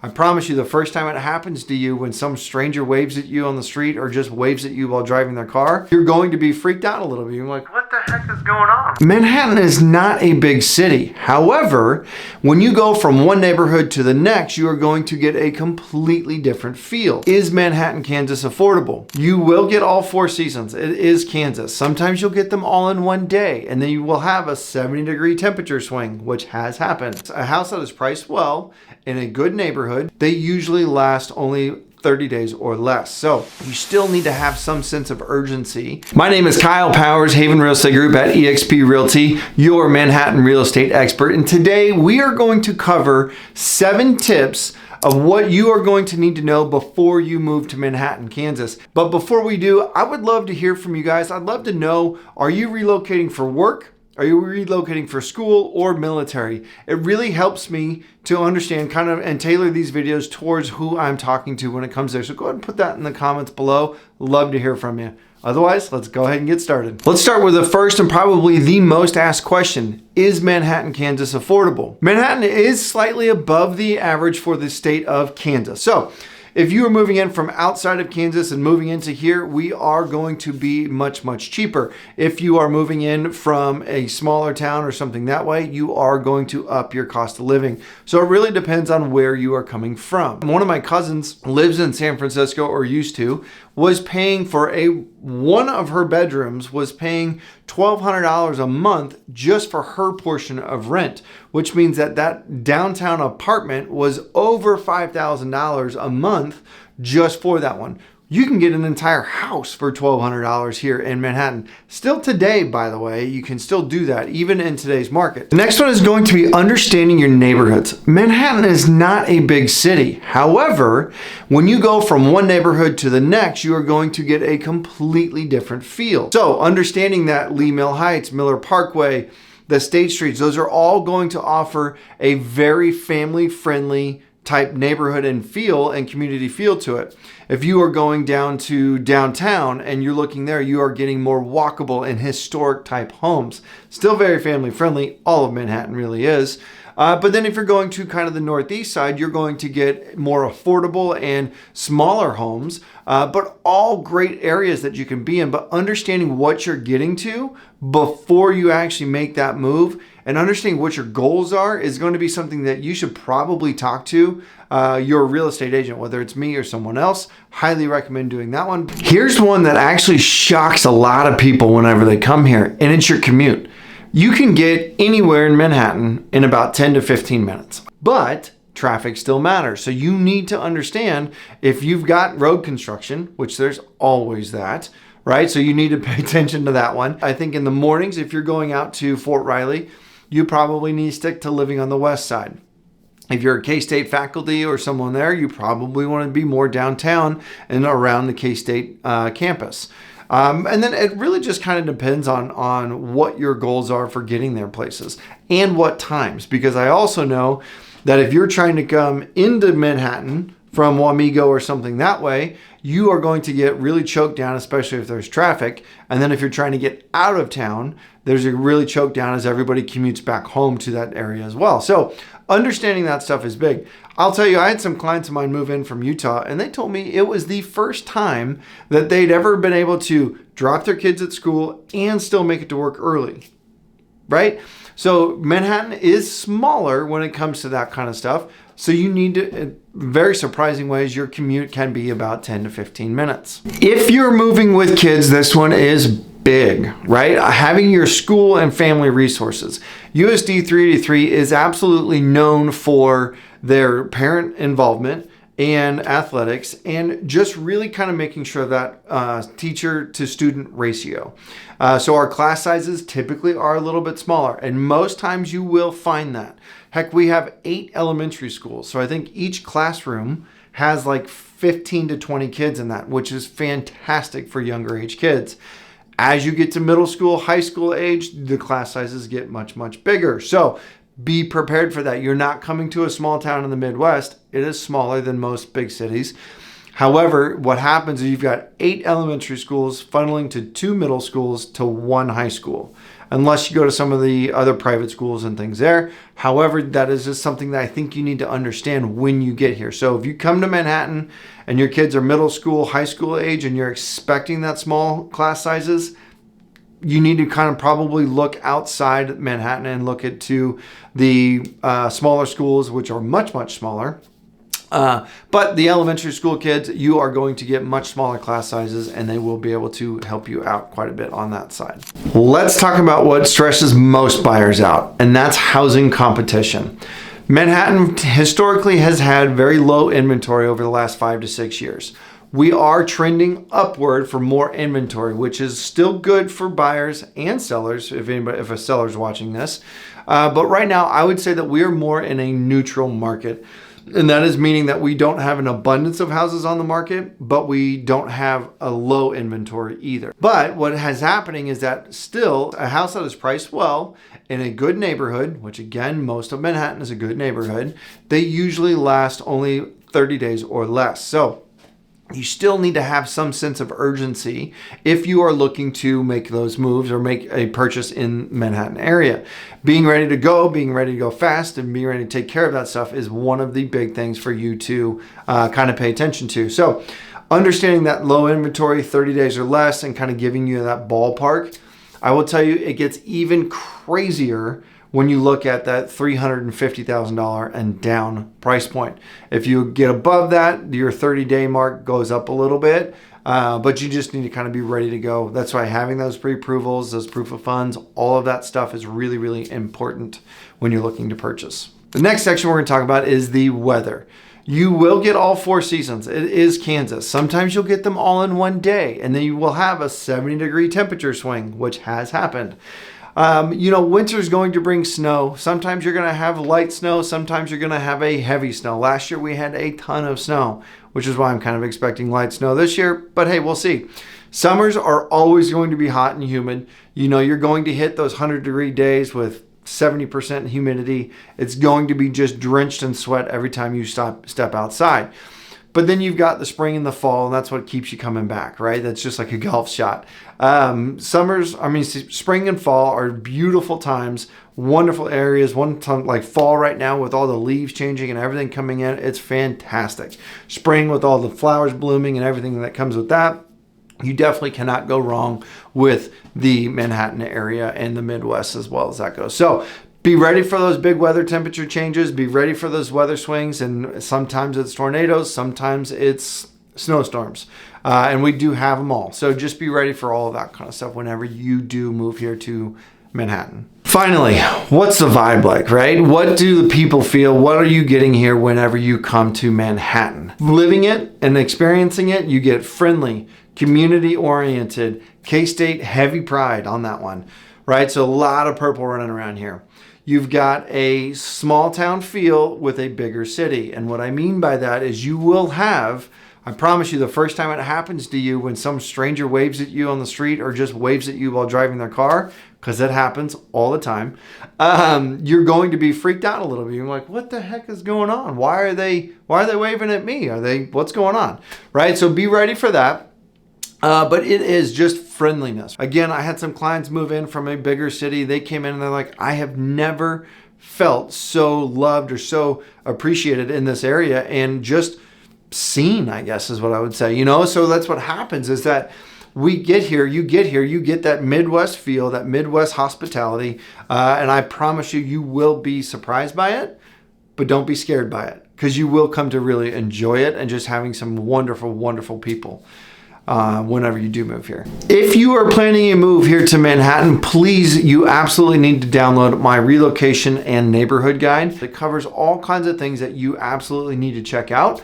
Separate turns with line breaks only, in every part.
I promise you, the first time it happens to you, when some stranger waves at you on the street or just waves at you while driving their car, you're going to be freaked out a little bit. You're like, what the heck is going on? Manhattan is not a big city. However, when you go from one neighborhood to the next, you are going to get a completely different feel. Is Manhattan, Kansas affordable? You will get all 4 seasons. It is Kansas. Sometimes you'll get them all in one day, and then you will have a 70-degree temperature swing, which has happened. A house that is priced well in a good neighborhood, they usually last only 30 days or less. So you still need to have some sense of urgency. My name is Kyle Powers, Haven Real Estate Group at eXp Realty, your Manhattan real estate expert. And today we are going to cover 7 tips of what you are going to need to know before you move to Manhattan, Kansas. But before we do, I would love to hear from you guys. I'd love to know, are you relocating for work? Are you relocating for school or military? It really helps me to understand and tailor these videos towards who I'm talking to when it comes there. So go ahead and put that in the comments below. Love to hear from you. Otherwise, let's go ahead and get started. Let's start with the first and probably the most asked question. Is Manhattan, Kansas affordable? Manhattan is slightly above the average for the state of Kansas. So if you are moving in from outside of Kansas and moving into here, we are going to be much, much cheaper. If you are moving in from a smaller town or something that way, you are going to up your cost of living. So it really depends on where you are coming from. One of my cousins lives in San Francisco, or used to, was paying for one of her bedrooms was paying $1,200 a month just for her portion of rent, which means that downtown apartment was over $5,000 a month just for that one. You can get an entire house for $1,200 here in Manhattan. Still today, by the way, you can still do that even in today's market. The next one is going to be understanding your neighborhoods. Manhattan is not a big city. However, when you go from one neighborhood to the next, you are going to get a completely different feel. So understanding that Lee Mill Heights, Miller Parkway, the State Streets, those are all going to offer a very family-friendly type neighborhood and feel and community feel to it. If you are going down to downtown and you're looking there, you are getting more walkable and historic type homes. Still very family friendly. All of Manhattan really is. But then if you're going to kind of the northeast side, you're going to get more affordable and smaller homes, but all great areas that you can be in. But understanding what you're getting to before you actually make that move and understanding what your goals are is going to be something that you should probably talk to your real estate agent, whether it's me or someone else. Highly recommend doing that one. Here's one that actually shocks a lot of people whenever they come here, and it's your commute. You can get anywhere in Manhattan in about 10 to 15 minutes, but traffic still matters. So you need to understand if you've got road construction, which there's always that, right? So you need to pay attention to that one. I think in the mornings, if you're going out to Fort Riley, you probably need to stick to living on the west side. If you're a K-State faculty or someone there, you probably want to be more downtown and around the K-State campus. And then it really just kind of depends on what your goals are for getting there places and what times. Because I also know that if you're trying to come into Manhattan from Wamego or something that way, you are going to get really choked down, especially if there's traffic. And then if you're trying to get out of town, there's a really choked down as everybody commutes back home to that area as well. So understanding that stuff is big. I'll tell you, I had some clients of mine move in from Utah, and they told me it was the first time that they'd ever been able to drop their kids at school and still make it to work early, right? So Manhattan is smaller when it comes to that kind of stuff. So you need to, in very surprising ways, your commute can be about 10 to 15 minutes. If you're moving with kids, this one is big, right? Having your school and family resources. USD 383 is absolutely known for their parent involvement and athletics and just really kind of making sure that teacher to student ratio. So our class sizes typically are a little bit smaller, and most times you will find that. Heck, we have 8 elementary schools. So I think each classroom has like 15 to 20 kids in that, which is fantastic for younger age kids. As you get to middle school, high school age, the class sizes get much, much bigger. So be prepared for that. You're not coming to a small town in the Midwest. It is smaller than most big cities. However, what happens is you've got 8 elementary schools funneling to 2 middle schools to 1 high school, unless you go to some of the other private schools and things there. However, that is just something that I think you need to understand when you get here. So if you come to Manhattan and your kids are middle school, high school age, and you're expecting that small class sizes, you need to kind of probably look outside Manhattan and look into the smaller schools, which are much, much smaller. But the elementary school kids, you are going to get much smaller class sizes, and they will be able to help you out quite a bit on that side. Let's talk about what stresses most buyers out, and that's housing competition. Manhattan historically has had very low inventory over the last 5 to 6 years. We are trending upward for more inventory, which is still good for buyers and sellers, if a seller's watching this. But right now, I would say that we are more in a neutral market. And that is meaning that we don't have an abundance of houses on the market, but we don't have a low inventory either. But what has happening is that still a house that is priced well in a good neighborhood, which again, most of Manhattan is a good neighborhood, they usually last only 30 days or less. So you still need to have some sense of urgency if you are looking to make those moves or make a purchase in Manhattan area. Being ready to go fast, and being ready to take care of that stuff is one of the big things for you to kind of pay attention to. So understanding that low inventory, 30 days or less, and kind of giving you that ballpark, I will tell you it gets even crazier when you look at that $350,000 and down price point. If you get above that, your 30-day mark goes up a little bit, but you just need to kind of be ready to go. That's why having those pre-approvals, those proof of funds, all of that stuff is really, really important when you're looking to purchase. The next section we're going to talk about is the weather. You will get all 4 seasons. It is Kansas. Sometimes you'll get them all in one day, and then you will have a 70-degree temperature swing, which has happened. Winter's going to bring snow. Sometimes you're going to have light snow. Sometimes you're going to have a heavy snow. Last year we had a ton of snow, which is why I'm kind of expecting light snow this year. But hey, we'll see. Summers are always going to be hot and humid. You're going to hit those 100-degree days with 70% humidity. It's going to be just drenched in sweat every time you step outside. But then you've got the spring and the fall, and that's what keeps you coming back, right? That's just like a golf shot. Spring and fall are beautiful times, wonderful areas. One time, like fall right now with all the leaves changing and everything coming in, it's fantastic. Spring with all the flowers blooming and everything that comes with that. You definitely cannot go wrong with the Manhattan area and the Midwest as well as that goes. So be ready for those big weather temperature changes. Be ready for those weather swings. And sometimes it's tornadoes. Sometimes it's snowstorms. And we do have them all. So just be ready for all of that kind of stuff whenever you do move here to Manhattan. Finally, what's the vibe like, right? What do the people feel? What are you getting here whenever you come to Manhattan? Living it and experiencing it, you get friendly, community-oriented, K-State heavy pride on that one, right? So a lot of purple running around here. You've got a small town feel with a bigger city. And what I mean by that is you will have, I promise you, the first time it happens to you when some stranger waves at you on the street or just waves at you while driving their car, because it happens all the time, you're going to be freaked out a little bit. You're like, what the heck is going on? Why are they waving at me? What's going on? Right? So be ready for that. But it is just friendliness. Again, I had some clients move in from a bigger city. They came in and they're like, I have never felt so loved or so appreciated in this area and just seen, I guess is what I would say. So that's what happens is that we get here, you get that Midwest feel, that Midwest hospitality. And I promise you will be surprised by it, but don't be scared by it because you will come to really enjoy it and just having some wonderful, wonderful people. Whenever you do move here. If you are planning a move here to Manhattan, please, you absolutely need to download my relocation and neighborhood guide. It covers all kinds of things that you absolutely need to check out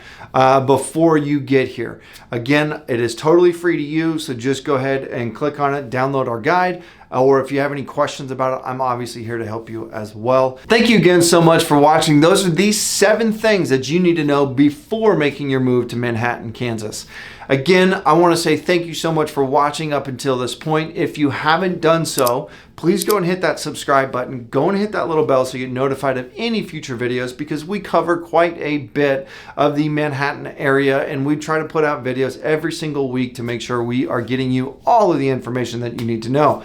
before you get here. Again, it is totally free to use, so just go ahead and click on it, download our guide. Or if you have any questions about it, I'm obviously here to help you as well. Thank you again so much for watching. Those are these 7 things that you need to know before making your move to Manhattan, Kansas. Again, I want to say thank you so much for watching up until this point. If you haven't done so, please go and hit that subscribe button. Go and hit that little bell so you get notified of any future videos, because we cover quite a bit of the Manhattan area, and we try to put out videos every single week to make sure we are getting you all of the information that you need to know.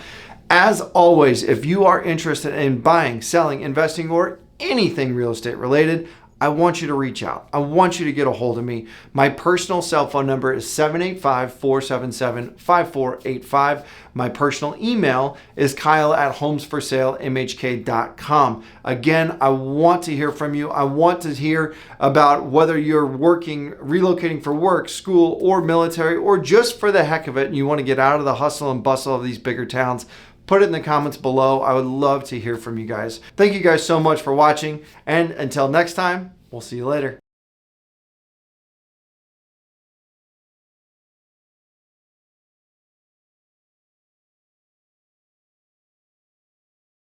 As always, if you are interested in buying, selling, investing, or anything real estate related, I want you to reach out. I want you to get a hold of me. My personal cell phone number is 785-477-5485. My personal email is kyle@homesforsalemhk.com. Again, I want to hear from you. I want to hear about whether you're relocating for work, school, or military, or just for the heck of it, and you want to get out of the hustle and bustle of these bigger towns. Put it in the comments below. I would love to hear from you guys. Thank you guys so much for watching. And until next time, we'll see you later.